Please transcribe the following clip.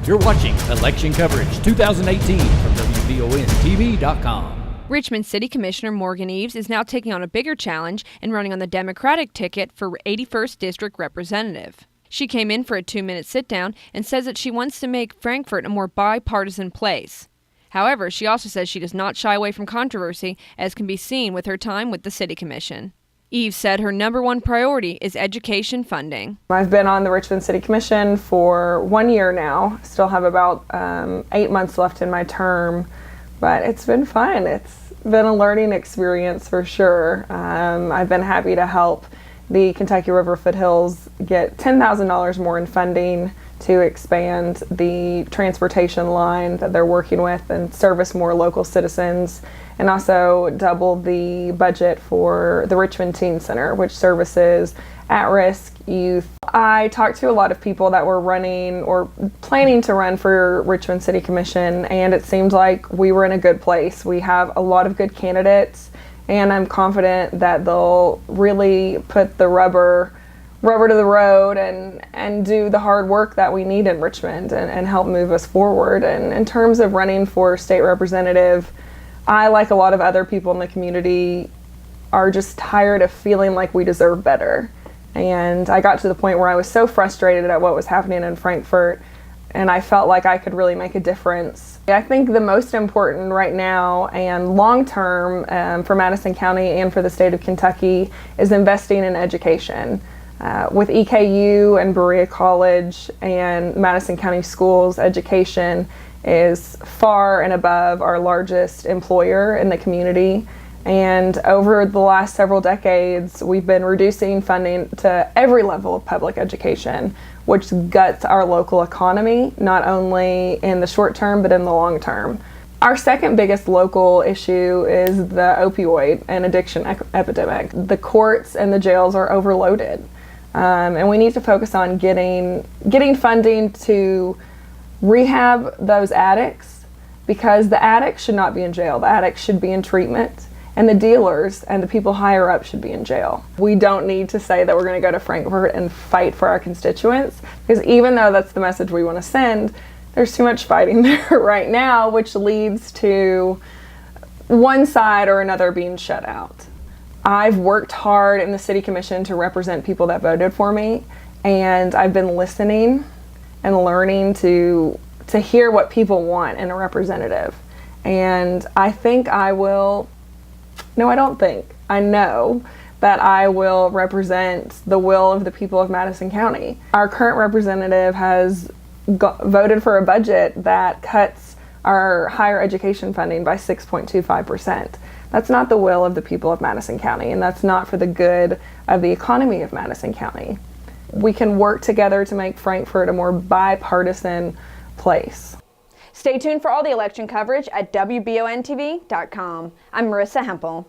You're watching Election Coverage 2018 from WBONTV.com. Richmond City Commissioner Morgan Eaves is now taking on a bigger challenge and running on the Democratic ticket for 81st District Representative. She came in for a 2-minute sit-down and says that she wants to make Frankfort a more bipartisan place. However, she also says she does not shy away from controversy, as can be seen with her time with the City Commission. Eaves said her number one priority is education funding. I've been on the Richmond City Commission for 1 year now. Still have about 8 months left in my term, but it's been fun. It's been a learning experience for sure. I've been happy to help the Kentucky River Foothills get $10,000 more in funding to expand the transportation line that they're working with and service more local citizens, and also double the budget for the Richmond Teen Center, which services at-risk youth. I talked to a lot of people that were running or planning to run for Richmond City Commission, and it seemed like we were in a good place. We have a lot of good candidates, and I'm confident that they'll really put the rubber to the road and do the hard work that we need in Richmond and help move us forward. And in terms of running for state representative, I, like a lot of other people in the community, are just tired of feeling like we deserve better. And I got to the point where I was so frustrated at what was happening in Frankfort, and I felt like I could really make a difference. I think the most important right now and long term for Madison County and for the state of Kentucky is investing in education. With EKU and Berea College and Madison County Schools, education is far and above our largest employer in the community. And over the last several decades, we've been reducing funding to every level of public education, which guts our local economy, not only in the short term, but in the long term. Our second biggest local issue is the opioid and addiction epidemic. The courts and the jails are overloaded. And we need to focus on getting funding to rehab those addicts, because the addicts should not be in jail. The addicts should be in treatment, and the dealers and the people higher up should be in jail. We don't need to say that we're going to go to Frankfort and fight for our constituents, because even though that's the message we want to send, there's too much fighting there right now, which leads to one side or another being shut out. I've worked hard in the City Commission to represent people that voted for me, and I've been listening and learning to hear what people want in a representative. And I think I will, no, I don't think, I know that I will represent the will of the people of Madison County. Our current representative has voted for a budget that cuts our higher education funding by 6.25%. That's not the will of the people of Madison County, and that's not for the good of the economy of Madison County. We can work together to make Frankfort a more bipartisan place. Stay tuned for all the election coverage at WBONTV.com. I'm Marissa Hempel.